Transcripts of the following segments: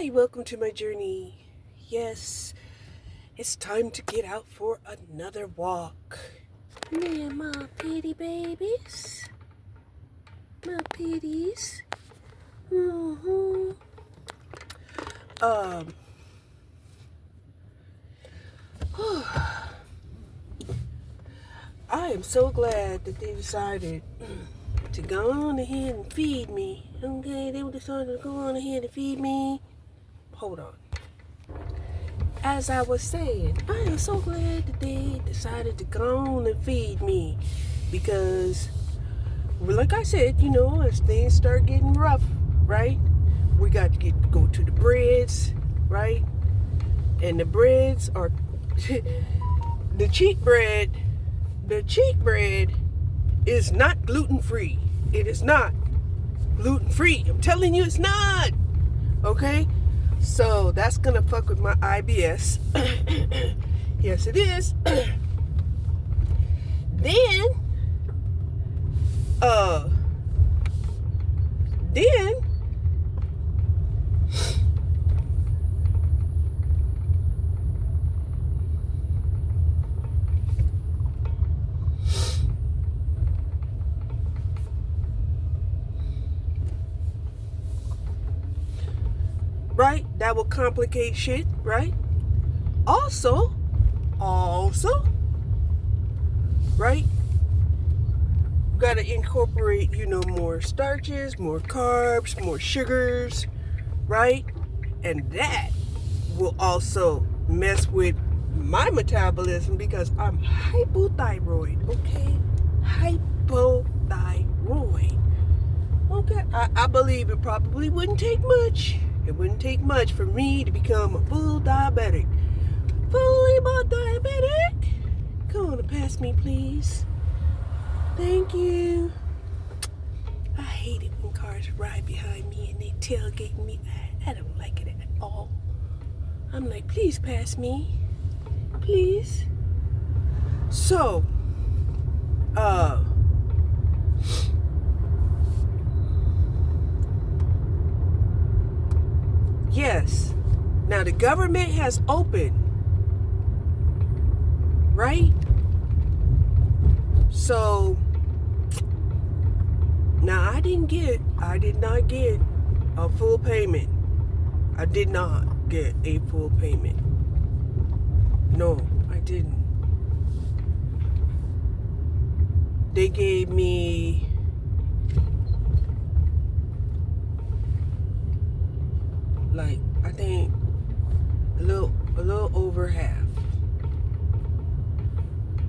Hi, welcome to my journey. Yes, it's time to get out for another walk. Me and my pretty babies. My pretties. Mm-hmm. Um, I am so glad that they decided to go on ahead and feed me. Okay, they decided to go on ahead and feed me. Hold on. As I was saying, I am so glad that they decided to go on and feed me because, like I said, as things start getting rough, right? We got to go to the breads, right? And the breads are the cheap bread. The cheap bread is not gluten free. It is not gluten free. I'm telling you, it's not. Okay? So that's gonna fuck with my IBS. Yes, it is. Then, uh, then, right? That will complicate shit, right? Also, right? Gotta incorporate, more starches, more carbs, more sugars, right? And that will also mess with my metabolism because I'm hypothyroid, okay? Hypothyroid. Okay, I believe it probably wouldn't take much. It wouldn't take much for me to become a full diabetic. Fully diabetic. Come on and pass me, please. Thank you. I hate it when cars ride behind me and they tailgate me. I don't like it at all. I'm like, please pass me. Please. So, yes. Now the government has opened, right? So, now I did not get a full payment. I did not get a full payment. No, I didn't. They gave me I think a little over half.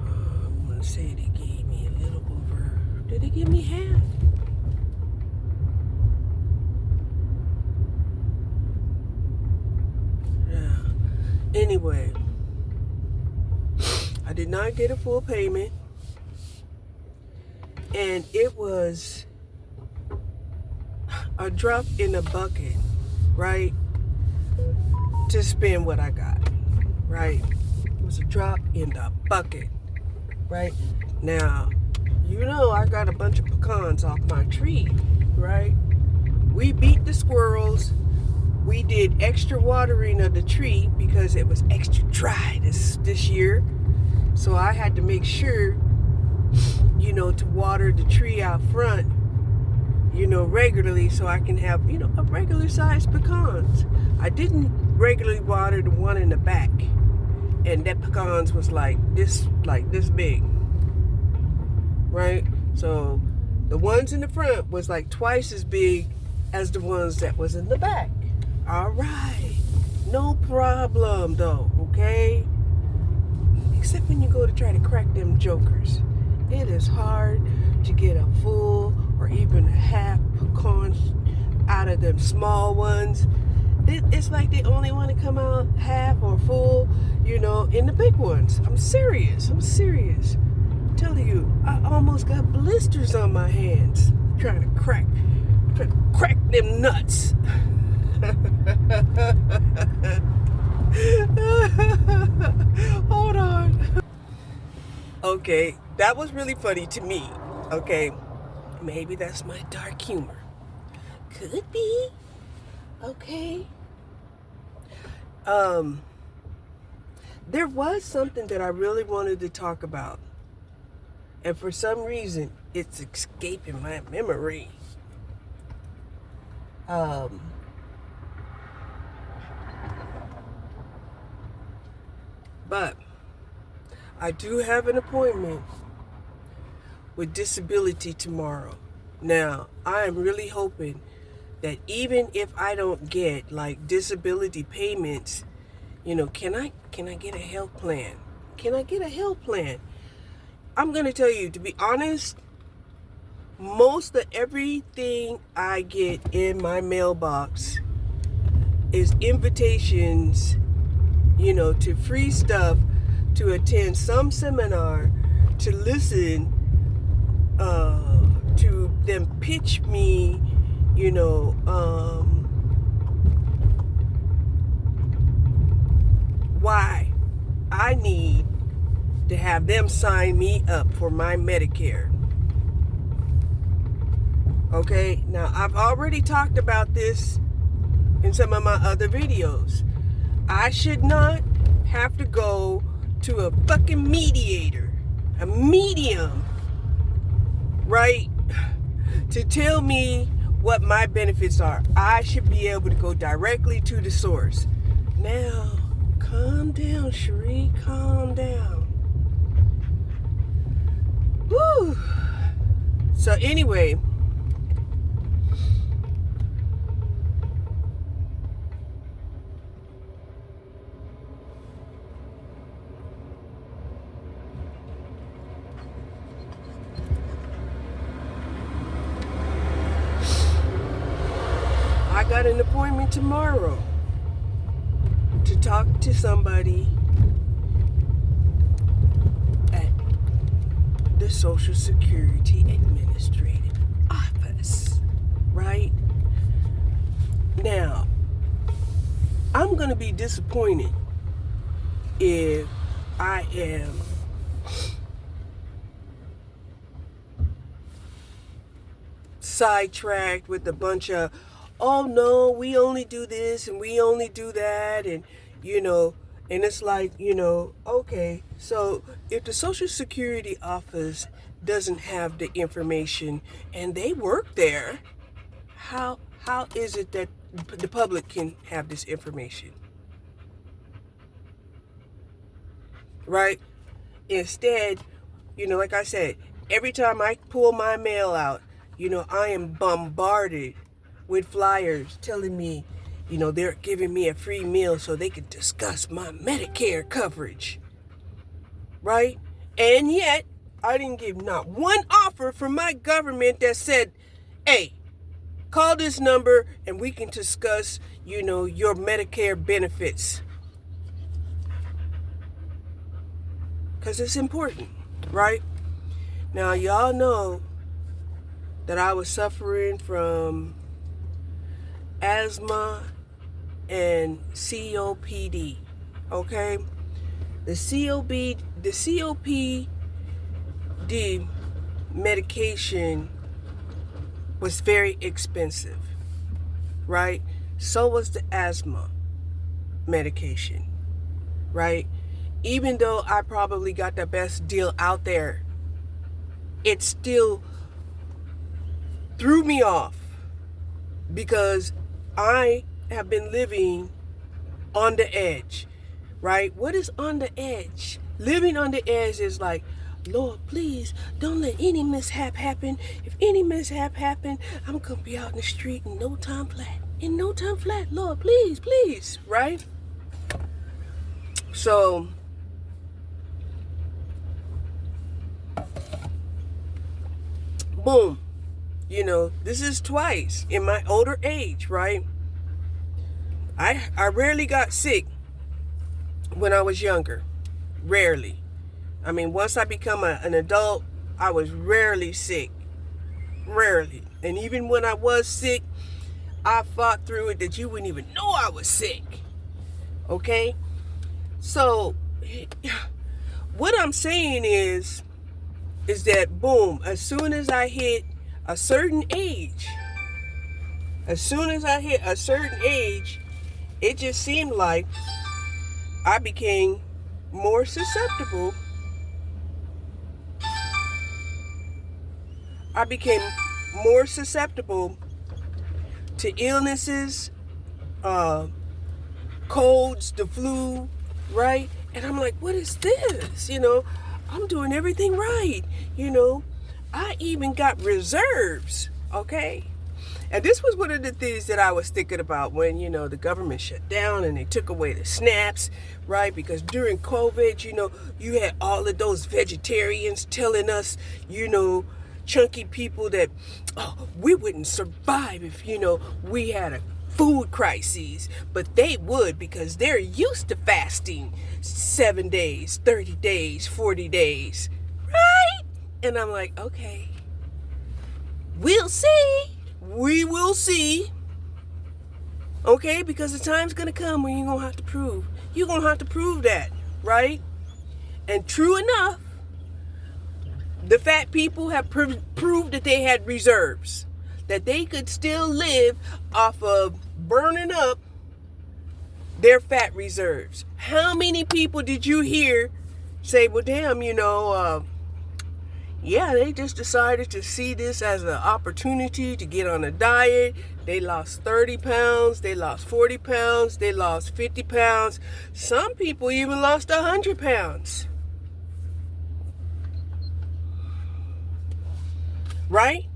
I'm gonna say they gave me a little over. Did they give me half? Yeah. Anyway, I did not get a full payment, and it was a drop in the bucket, right? To spend what I got, right? It was a drop in the bucket, right? Now, I got a bunch of pecans off my tree, right? We beat the squirrels. We did extra watering of the tree because it was extra dry this year. So I had to make sure, to water the tree out front, regularly so I can have, a regular sized pecans. I didn't regularly water the one in the back. And that pecans was like this big. Right? So the ones in the front was like twice as big as the ones that was in the back. All right. No problem though, okay? Except when you go to try to crack them jokers. It is hard to get a full or even a half pecan out of them small ones. It's like they only want to come out half or full, in the big ones. I'm serious. I'm telling you, I almost got blisters on my hands trying to crack them nuts. Hold on. Okay, that was really funny to me. Okay, maybe that's my dark humor. Could be. Okay. There was something that I really wanted to talk about, and for some reason, it's escaping my memory. But I do have an appointment with disability tomorrow. Now, I am really hoping that even if I don't get like disability payments, can I get a health plan? Can I get a health plan? I'm going to tell you, to be honest, most of everything I get in my mailbox is invitations, to free stuff, to attend some seminar, to listen, to them pitch me, why I need to have them sign me up for my Medicare. Okay, now I've already talked about this in some of my other videos. I should not have to go to a fucking mediator, a medium, right, to tell me what my benefits are. I should be able to go directly to the source. Now, calm down, Cherie, calm down. Woo. So anyway, I got an appointment tomorrow to talk to somebody at the Social Security Administrative Office, right? Now, I'm going to be disappointed if I am sidetracked with a bunch of, oh no, we only do this and we only do that, and and it's like, okay, so if the Social Security office doesn't have the information and they work there, how is it that the public can have this information? Right? Instead, like I said, every time I pull my mail out, I am bombarded with flyers telling me, they're giving me a free meal so they can discuss my Medicare coverage. Right? And yet, I didn't give not one offer from my government that said, hey, call this number and we can discuss, your Medicare benefits. Because it's important, right? Now, y'all know that I was suffering from asthma and COPD, okay? The COPD medication was very expensive, right? So was the asthma medication, right? Even though I probably got the best deal out there, it still threw me off because I have been living on the edge, right? What is on the edge? Living on the edge is like, Lord, please don't let any mishap happen. If any mishap happen, I'm going to be out in the street in no time flat. In no time flat, Lord, please, please, right? So, boom. This is twice in my older age, right? I rarely got sick when I was younger. Rarely. I mean, once I become an adult, I was rarely sick. Rarely. And even when I was sick, I fought through it that you wouldn't even know I was sick. Okay? So, what I'm saying is that, boom, as soon as I hit a certain age, it just seemed like I became more susceptible. I became more susceptible to illnesses, colds, the flu, right? And I'm like, what is this? I'm doing everything right. I even got reserves, okay? And this was one of the things that I was thinking about when, the government shut down and they took away the SNAPs, right? Because during COVID, you had all of those vegetarians telling us, chunky people that, we wouldn't survive if, we had a food crises, but they would because they're used to fasting 7 days, 30 days, 40 days, right? And I'm like, okay, we'll see. We will see. Okay, because the time's going to come when you're going to have to prove. You're going to have to prove that, right? And true enough, the fat people have proved that they had reserves, that they could still live off of burning up their fat reserves. How many people did you hear say, well, damn, they just decided to see this as an opportunity to get on a diet. They lost 30 pounds, they lost 40 pounds, they lost 50 pounds. Some people even lost 100 pounds. Right?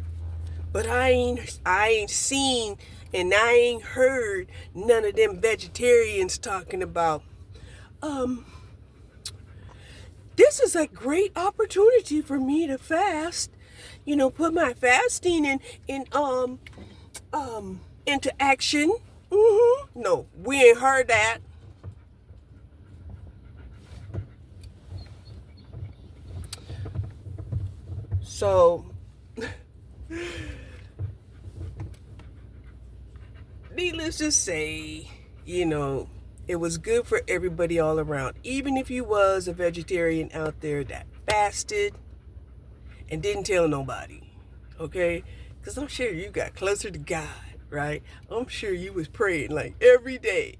But I ain't seen and I ain't heard none of them vegetarians talking about, this is a great opportunity for me to fast, put my fasting into action. No, we ain't heard that. So, needless to say, it was good for everybody all around. Even if you was a vegetarian out there that fasted and didn't tell nobody, okay? Because I'm sure you got closer to God, right? I'm sure you was praying like every day.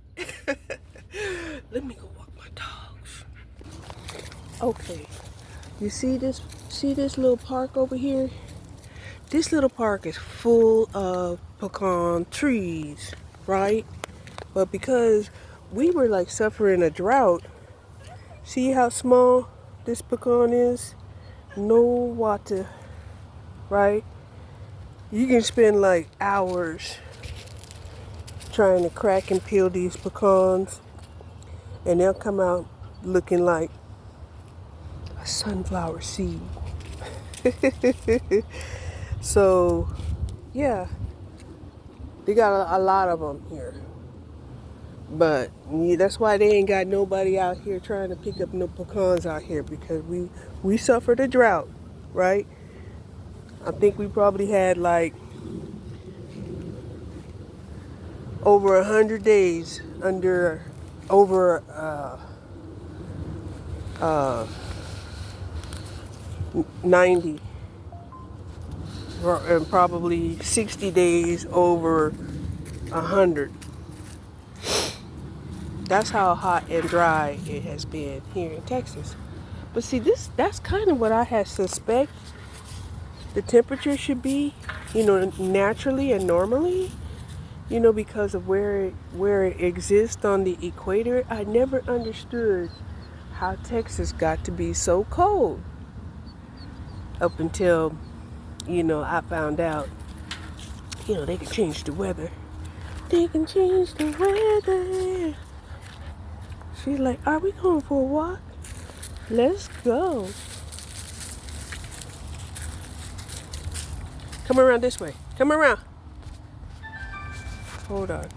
Let me go walk my dogs. Okay, you see this little park over here? This little park is full of pecan trees, right? But because we were like suffering a drought, see how small this pecan is? No water, right? You can spend like hours trying to crack and peel these pecans, and they'll come out looking like a sunflower seed. So, yeah, they got a lot of them here. But that's why they ain't got nobody out here trying to pick up no pecans out here, because we suffered a drought, right? I think we probably had like over 100 days under over 90, and probably 60 days over 100. That's how hot and dry it has been here in Texas. But see, that's kind of what I had suspect the temperature should be, naturally and normally, because of where it exists on the equator. I never understood how Texas got to be so cold up until, I found out, they can change the weather. They can change the weather. She's like, are we going for a walk? Let's go. Come around this way. Come around. Hold on.